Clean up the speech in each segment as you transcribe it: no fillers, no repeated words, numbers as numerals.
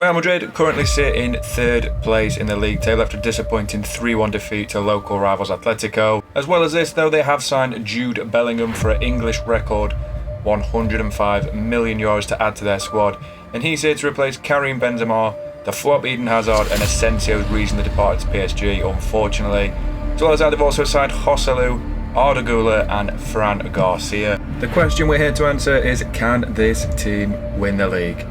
Real Madrid currently sit in third place in the league table after a disappointing 3-1 defeat to local rivals Atletico. As well as this, though, they have signed Jude Bellingham for an English record €105 million to add to their squad, and he's here to replace Karim Benzema, the flop Eden Hazard, and Asensio's recently departed to PSG, unfortunately. As well as that, they've also signed Joselu, Arda Güler and Fran Garcia. The question we're here to answer is, can this team win the league?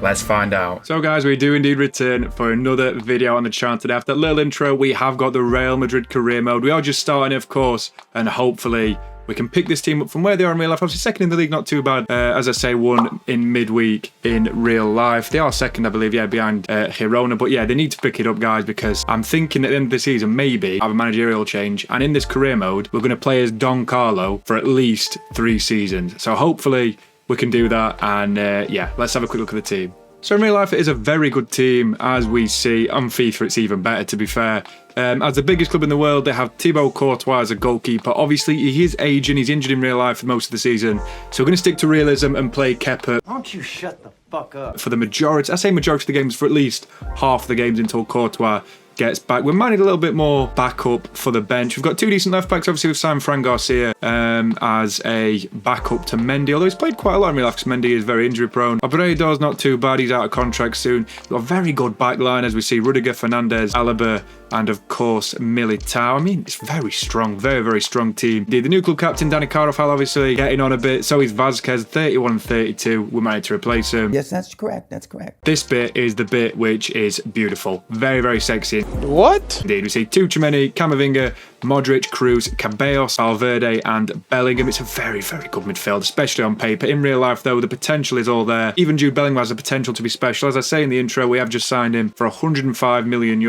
Let's find out. So guys, we do indeed return for another video on the channel today. After that little intro, we have got the Real Madrid career mode. We are just starting, of course, and hopefully we can pick this team up from where they are in real life. Obviously second in the league, not too bad. As I say, one in midweek in real life. They are second, I believe, yeah, behind Girona. But yeah, they need to pick it up, guys, because I'm thinking at the end of the season, maybe have a managerial change. And in this career mode, we're going to play as Don Carlo for at least 3 seasons. So hopefully we can do that. And yeah, let's have a quick look at the team. So in real life, it is a very good team, as we see. On FIFA, it's even better, to be fair. As the biggest club in the world, they have Thibaut Courtois as a goalkeeper. Obviously, he is aging. He's injured in real life for most of the season. So we're going to stick to realism and play Kepa. Don't you shut the fuck up. For the majority, I say majority of the games, for at least half of the games until Courtois gets back. We might need a little bit more backup for the bench. We've got 2 decent left backs. Obviously, we've signed Fran Garcia as a backup to Mendy, although he's played quite a lot in real life because Mendy is very injury prone. Obrador's not too bad. He's out of contract soon. We've got a very good back line as we see Rudiger, Fernandes, Alaba, and of course Militao. I mean, it's very strong, very, very strong team. The new club captain, Dani Carvajal, obviously getting on a bit. So is Vazquez, 31 and 32. We might need to replace him. Yes, that's correct. That's correct. This bit is the bit which is beautiful. Very, very sexy. What? Indeed, we see Tchouaméni, Camavinga, Modric, Cruz, Ceballos, Valverde, and Bellingham. It's a very, very good midfield, especially on paper. In real life, though, the potential is all there. Even Jude Bellingham has the potential to be special. As I say in the intro, we have just signed him for €105 million.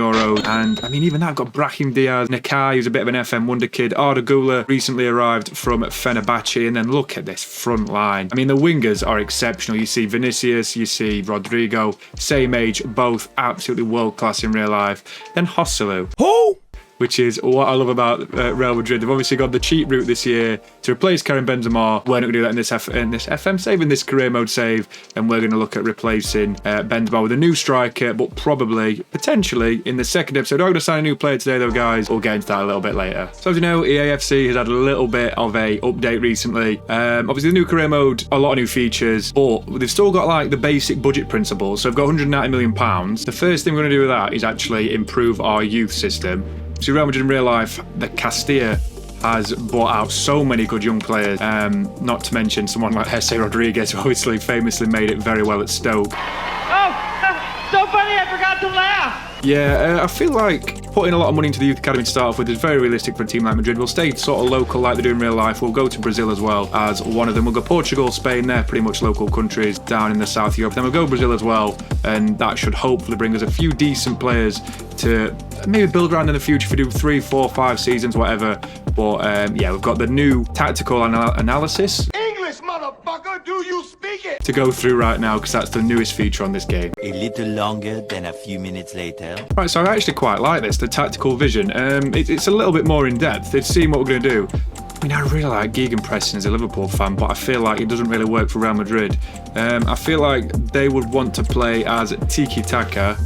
And I mean, even that, I've got Brahim Diaz, Nakai, who's a bit of an FM wonder kid. Arda Güler recently arrived from Fenerbahce. And then look at this front line. I mean, the wingers are exceptional. You see Vinicius, you see Rodrigo, same age, both absolutely world class in real life. Then Joselu. Who? Which is what I love about Real Madrid. They've obviously got the cheap route this year to replace Karim Benzema. We're not going to do that in this FM save, in this career mode save, and we're going to look at replacing Benzema with a new striker, but probably, potentially, in the second episode. I'm going to sign a new player today, though, guys. We'll get into that a little bit later. So, as you know, EAFC has had a little bit of a update recently. Obviously, the new career mode, a lot of new features, but they've still got, like, the basic budget principles. So, we've got £190 million. The first thing we're going to do with that is actually improve our youth system. So Real Madrid in real life, the Castilla has bought out so many good young players, not to mention someone like Jesse Rodriguez, who obviously famously made it very well at Stoke. Oh, so funny, I forgot to laugh. Yeah, I feel like putting a lot of money into the youth academy to start off with is very realistic for a team like Madrid. We'll stay sort of local like they do in real life. We'll go to Brazil as well as one of them. We'll go Portugal, Spain, they're pretty much local countries down in the South of Europe. Then we'll go Brazil as well, and that should hopefully bring us a few decent players to maybe build around in the future if we do 3, 4, 5 seasons, whatever. But yeah, we've got the new tactical analysis. English, motherfucker, do you speak it? To go through right now, because that's the newest feature on this game. A little longer than a few minutes later. Right, so I actually quite like this, the tactical vision. It's a little bit more in depth. It's seeing what we're going to do. I mean, I really like gegenpressing as a Liverpool fan, but I feel like it doesn't really work for Real Madrid. I feel like they would want to play as tiki-taka,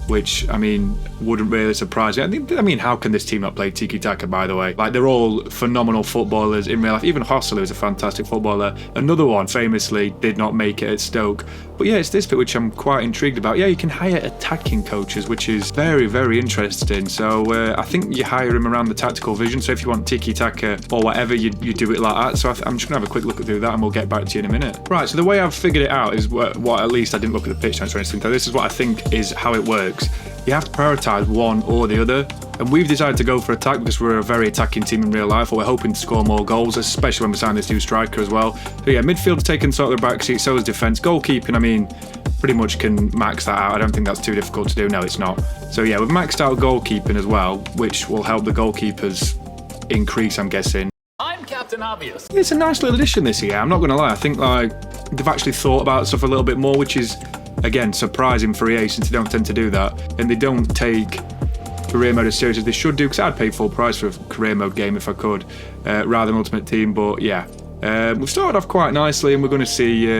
which, I mean, wouldn't really surprise me. I mean, how can this team not play tiki-taka, by the way? Like, they're all phenomenal footballers in real life. Even Joselu is a fantastic footballer. Another one, famously, did not make it at Stoke. But yeah, it's this bit which I'm quite intrigued about. Yeah, you can hire attacking coaches, which is very, very interesting. So I think you hire him around the tactical vision. So if you want tiki-taka or whatever, you do it like that. So I'm just going to have a quick look through that and we'll get back to you in a minute. Right, so the way I've figured it out is what at least I didn't look at the pitch notes or anything. So this is what I think is how it works. You have to prioritise one or the other. And we've decided to go for attack because we're a very attacking team in real life, or we're hoping to score more goals, especially when we sign this new striker as well. So yeah, midfield's taken sort of the backseat, so is defence. Goalkeeping, I mean, pretty much can max that out. I don't think that's too difficult to do. No, it's not. So yeah, we've maxed out goalkeeping as well, which will help the goalkeepers increase, I'm guessing. I'm Captain Obvious. It's a nice little addition this year, I'm not going to lie. I think like they've actually thought about stuff a little bit more, which is, again, surprising for EA since they don't tend to do that. And they don't take career mode as serious as they should do, because I'd pay full price for a career mode game if I could, rather than Ultimate Team. But yeah, we've started off quite nicely, and we're going to see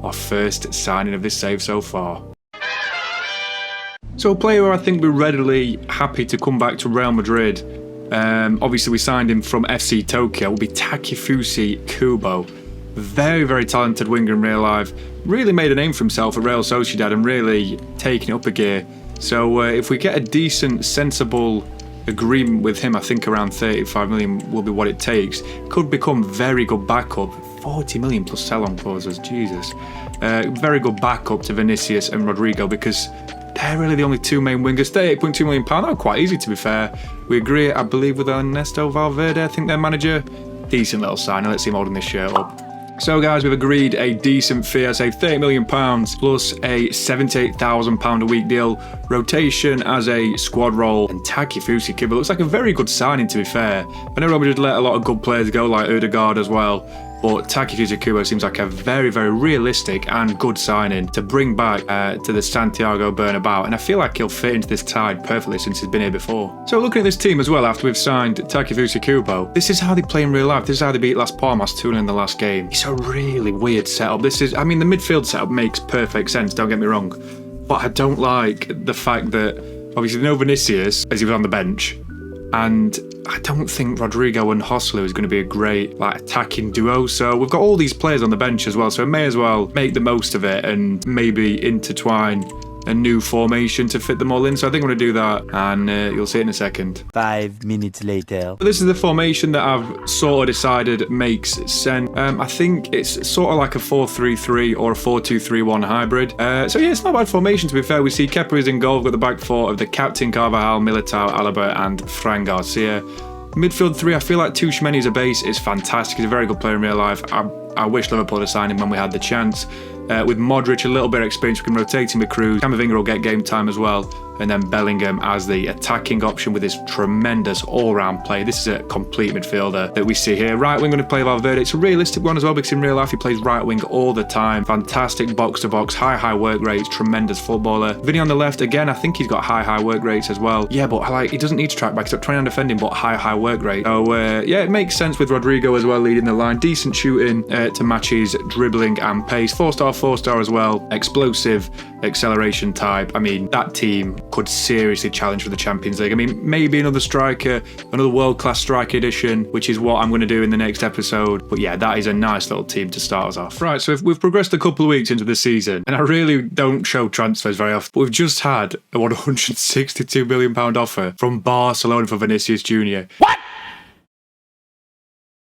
our first signing of this save so far. So a player who I think we're readily happy to come back to Real Madrid. Obviously, we signed him from FC Tokyo. Will be Takefusa Kubo. Very, very talented winger in real life. Really made a name for himself at Real Sociedad and really taking it up a gear. So if we get a decent, sensible agreement with him, I think around 35 million will be what it takes. Could become very good backup. 40 million plus sell-on clauses, Jesus. Very good backup to Vinicius and Rodrigo because they're really the only two main wingers. £38.2 million, that was quite easy to be fair. We agree, I believe, with Ernesto Valverde, I think their manager. Decent little signing, let's see him holding this shirt up. So guys, we've agreed a decent fee, I say £30 million plus a £78,000 a week deal, rotation as a squad role, and Takefusa Kubo looks like a very good signing to be fair. I know Real Madrid let a lot of good players go like Odegaard as well, but Takefusa Kubo seems like a very, very realistic and good signing to bring back to the Santiago Bernabeu, and I feel like he'll fit into this side perfectly since he's been here before. So looking at this team as well, after we've signed Takefusa Kubo, this is how they play in real life. This is how they beat Las Palmas 2-0 in the last game. It's a really weird setup. I mean, the midfield setup makes perfect sense, don't get me wrong, but I don't like the fact that obviously no Vinicius as he was on the bench, and I don't think Rodrigo and Joselu is going to be a great attacking duo. So we've got all these players on the bench as well, so we may as well make the most of it and maybe intertwine a new formation to fit them all in. So I think I'm going to do that, and you'll see it in a second. 5 minutes later. This is the formation that I've sort of decided makes sense. I think it's sort of like a 4-3-3 or a 4-2-3-1 hybrid. So yeah, it's not a bad formation to be fair. We see Kepa is in goal. We've got the back four of the captain Carvajal, Militao, Alaba and Fran Garcia. Midfield three, I feel like Tchouaméni as a base is fantastic. He's a very good player in real life. I wish Liverpool had signed him when we had the chance. With Modric, a little bit of experience, we can rotate him with Cruz. Camavinga will get game time as well. And then Bellingham as the attacking option with his tremendous all-round play. This is a complete midfielder that we see here. Right wing going to play Valverde. It's a realistic one as well because in real life he plays right wing all the time. Fantastic box-to-box, high work rates, tremendous footballer. Vinny on the left, again, I think he's got high work rates as well. Yeah, but he doesn't need to track back. He's got 29 defending, but high work rate. So yeah, it makes sense with Rodrigo as well leading the line. Decent shooting to match his dribbling and pace. 4-star as well. Explosive acceleration type. I mean, that team could seriously challenge for the Champions League. I mean, maybe another striker, another world-class striker edition, which is what I'm going to do in the next episode. But yeah, that is a nice little team to start us off. Right, so if we've progressed a couple of weeks into the season, and I really don't show transfers very often, but we've just had a £162 million offer from Barcelona for Vinicius Jr. What?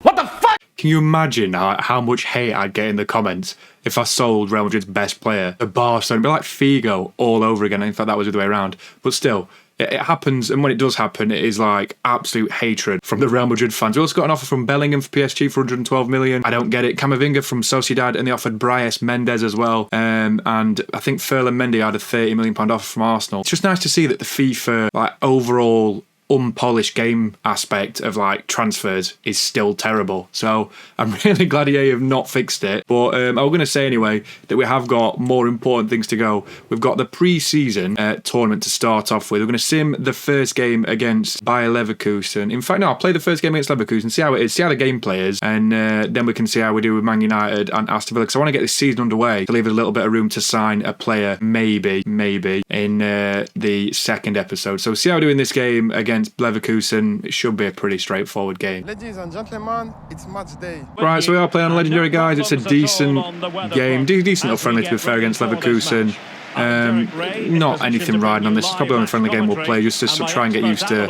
What the fuck? Can you imagine how much hate I'd get in the comments if I sold Real Madrid's best player to Barcelona? It'd be like Figo all over again. In fact, that was the other way around. But still, it happens, and when it does happen, it is like absolute hatred from the Real Madrid fans. We also got an offer from Bellingham for PSG for 112 million. I don't get it. Camavinga from Sociedad, and they offered Brais Mendes as well. And I think Ferland Mendy had a £30 million offer from Arsenal. It's just nice to see that the FIFA overall unpolished game aspect of transfers is still terrible. So I'm really glad EA have not fixed it. But I'm going to say anyway that we have got more important things to go. We've got the pre-season tournament to start off with. We're going to sim the first game against Bayer Leverkusen. In fact, no, I'll play the first game against Leverkusen, see how it is, see how the gameplay is, and then we can see how we do with Man United and Aston Villa. Because I want to get this season underway to leave a little bit of room to sign a player, maybe in the second episode. So see how we do in this game against Leverkusen. It should be a pretty straightforward game. Ladies and gentlemen, it's match day. Right, so we are playing on Legendary, guys. It's a decent game. Decent little friendly, to be fair, against Leverkusen. Not anything riding on this. It's probably the only friendly game we'll play just to try and get used to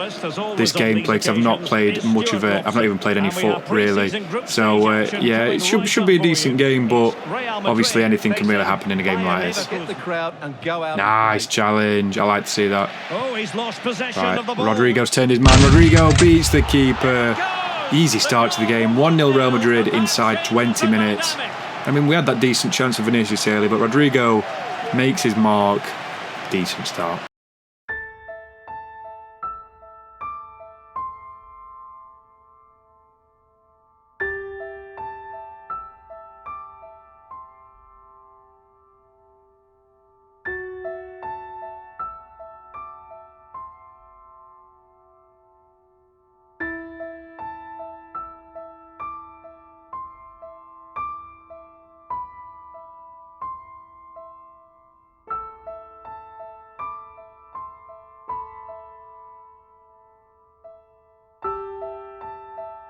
this gameplay because I've not played much of it. I've not even played any foot really. So yeah, it should be a decent game, but obviously anything can really happen in a game like this. Nice challenge. I like to see that. Right, Rodrigo's turned his man. Rodrigo beats the keeper. Easy start to the game. 1-0 Real Madrid inside 20 minutes. I mean, we had that decent chance of Vinicius early, but Rodrigo makes his mark. Decent start.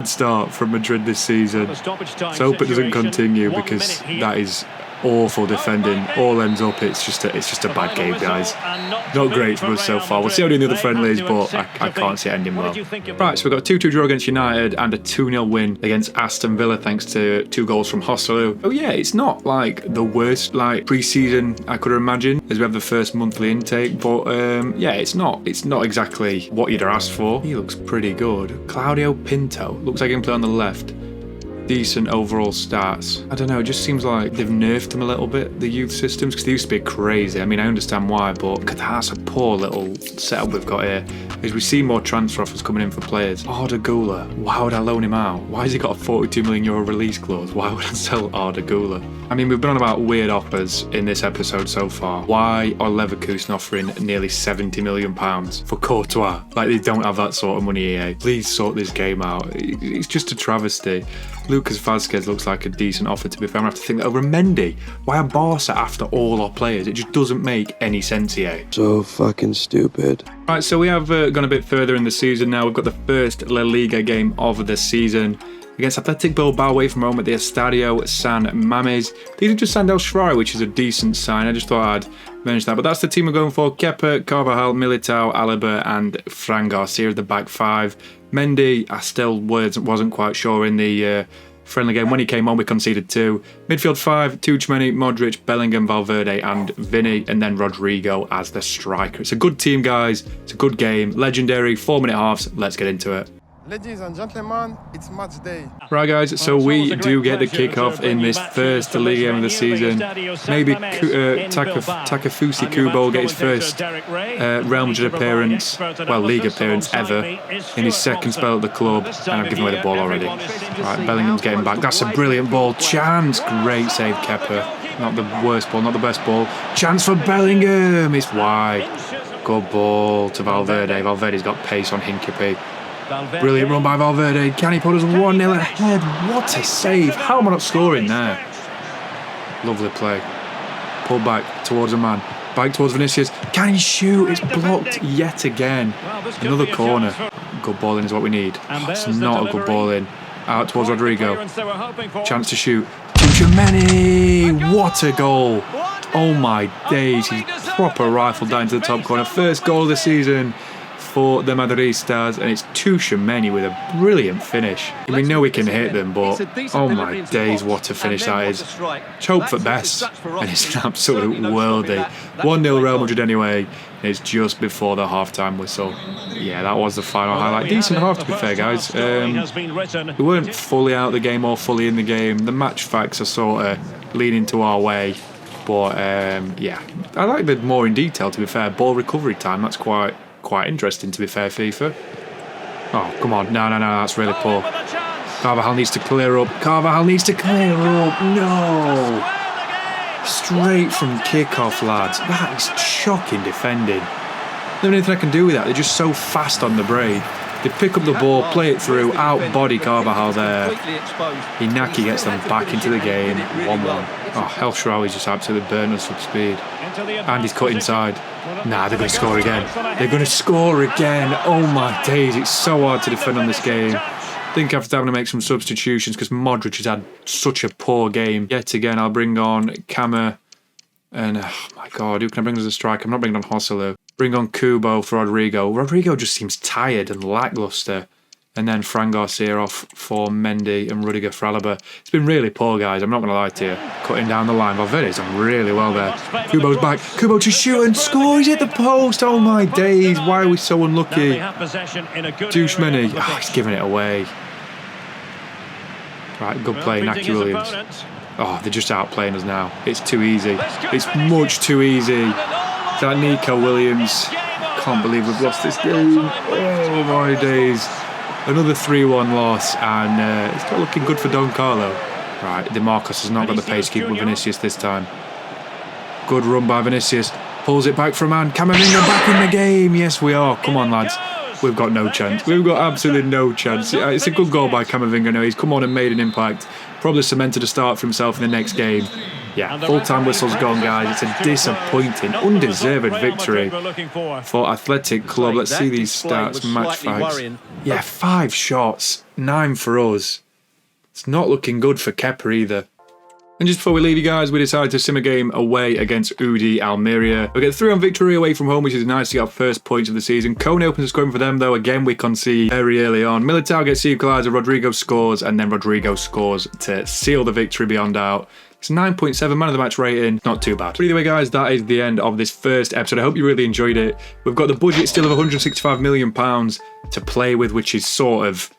start from Madrid this season. Let's hope it doesn't continue because that is awful defending. All ends up it's just a bad game, guys. Not great for us so far. We'll see how we do in the other friendlies, but I can't see it ending well. Right, so we've got a 2-2 draw against United and a 2-0 win against Aston Villa thanks to 2 goals from Joselu. Oh yeah, it's not like the worst like pre-season I could imagine as we have the first monthly intake, but yeah, it's not exactly what you'd asked for. He looks pretty good. Claudio Pinto looks like he can play on the left. Decent overall stats. I don't know, it just seems like they've nerfed them a little bit, the youth systems, because they used to be crazy. I mean, I understand why, but that's a poor little setup we've got here. As we see more transfer offers coming in for players. Arda Güler, why would I loan him out? Why has he got a €42 million release clause? Why would I sell Arda Güler? I mean, we've been on about weird offers in this episode so far. Why are Leverkusen offering nearly £70 million for Courtois? Like, they don't have that sort of money, EA. Please sort this game out. It's just a travesty. Lucas Vazquez looks like a decent offer, to be fair. I'm going to have to think that over Mendy. Why are Barca after all our players? It just doesn't make any sense here. So fucking stupid. Right, so we have gone a bit further in the season now. We've got the first La Liga game of the season against Athletic Bilbao away from home at the Estadio San Mamés. These have just signed El Shaarawy, which is a decent sign. I just thought I'd mention that. But that's the team we're going for. Kepa, Carvajal, Militao, Alaba and Fran Garcia as the back five. Mendy, I still wasn't quite sure in the friendly game. When he came on, we conceded 2. Midfield 5, Tchouaméni, Modric, Bellingham, Valverde and Vinny, and then Rodrigo as the striker. It's a good team, guys. It's a good game. Legendary, 4-minute halves. Let's get into it. Ladies and gentlemen, it's match day. Right, guys, so we do get the kickoff in this first league game of the season. Maybe Takefusa Kubo will get his first Real Madrid appearance, well, league appearance ever, in his second spell at the club, and I've given away the ball already. Right, Bellingham's getting back. That's a brilliant ball. Chance. Great save, Kepa. Not the worst ball, not the best ball. Chance for Bellingham. It's wide. Good ball to Valverde. Valverde's got pace on Hincapie. Brilliant run by Valverde. Can he put us 1-0 ahead? What a save. How am I not scoring there? Lovely play. Pull back towards a man. Back towards Vinicius. Can he shoot? It's blocked yet again. Another corner. Good ball in is what we need. Oh, it's not a good ball in. Out towards Rodrigo. Chance to shoot. Tchouaméni. What a goal. Oh my days. He's proper rifled down to the top corner. First goal of the season for the Madridistas, and it's Tchouaméni with a brilliant finish. We know we can hit them, but oh my days, what a finish that is. Hope for best, and it's an absolute worldie. 1-0 Real Madrid anyway. It's just before the half-time whistle. Yeah, that was the final highlight. Decent half, to be fair, guys. We weren't fully out of the game or fully in the game. The match facts are sort of leaning to our way. But yeah, I like the more in detail, to be fair. Ball recovery time, that's quite interesting, to be fair, FIFA. Oh, come on. No, that's really poor. Carvajal needs to clear up. No. Straight from kickoff, lads. That is shocking defending. There's anything I can do with that. They're just so fast on the break. They pick up the ball, play it through, out-body Carvajal there. Inaki gets them back into the game. 1-1. Oh, El Shaarawy's just absolutely burnt us with speed. And he's cut inside. Nah, they're going to score again. Oh my days, it's so hard to defend on this game. I think after having to make some substitutions because Modric has had such a poor game. Yet again, I'll bring on Kama. And oh my god, who can I bring as a striker? I'm not bringing on Joselu. Bring on Kubo for Rodrigo. Rodrigo just seems tired and lacklustre. And then Fran Garcia off for Mendy and Rudiger for Alaba. It's been really poor, guys. I'm not going to lie to you. Cutting down the line. Valverde's done really well there. Kubo's back. Kubo to shoot and score. He's hit the post. Oh my days. Why are we so unlucky? Tchouaméni. Oh, he's giving it away. Right, good play. Naki Williams. Oh, they're just outplaying us now. It's too easy. It's much too easy. That Nico Williams. Can't believe we've lost this game. Oh my days. Another 3-1 loss, and it's not looking good for Don Carlo. Right, DeMarcus has not got the pace to keep with Vinicius this time. Good run by Vinicius. Pulls it back for a man. Camavinga back in the game. Yes, we are. Come on, lads. We've got no chance. We've got absolutely no chance. It's a good goal by Camavinga now. He's come on and made an impact. Probably cemented a start for himself in the next game. Yeah, full-time whistle's gone, guys. It's a disappointing, undeserved victory for Athletic Club. Let's see these stats, match fights. Yeah, 5 shots, 9 for us. It's not looking good for Kepa either. And just before we leave you guys, we decided to sim a game away against Udi Almeria. We get 3-1 victory away from home, which is nice to get our first points of the season. Kone opens the scoring for them, though. Again, we concede very early on. Militao gets the equaliser, Rodrigo scores, and then Rodrigo scores to seal the victory beyond doubt. It's 9.7 man of the match rating, not too bad. But either way, guys, that is the end of this first episode. I hope you really enjoyed it. We've got the budget still of £165 million to play with, which is sort of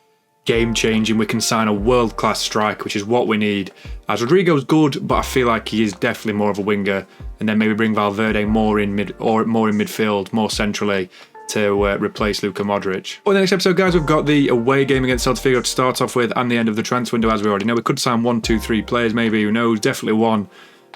game-changing. We can sign a world-class striker, which is what we need. As Rodrigo's good, but I feel like he is definitely more of a winger. And then maybe bring Valverde more in midfield, more centrally, to replace Luka Modric. On the next episode, guys, we've got the away game against Celta Vigo to start off with, and the end of the transfer window, as we already know. We could sign 1, 2, 3 players, maybe, who knows. Definitely one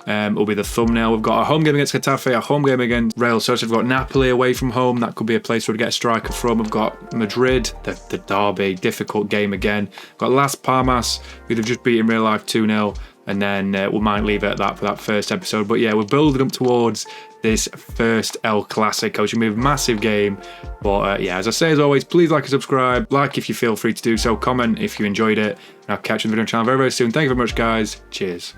will be the thumbnail. We've got a home game against Getafe, a home game against Real Sociedad. We've got Napoli away from home. That could be a place where we get a striker from. We've got Madrid, the derby, difficult game again. We've got Las Palmas, who they've just beaten real life 2-0. And then we might leave it at that for that first episode. But yeah, we're building up towards this first El Clasico, which will be a massive game. But yeah, as I say, as always, please like and subscribe. Like if you feel free to do so. Comment if you enjoyed it. And I'll catch you in the video channel very, very soon. Thank you very much, guys. Cheers.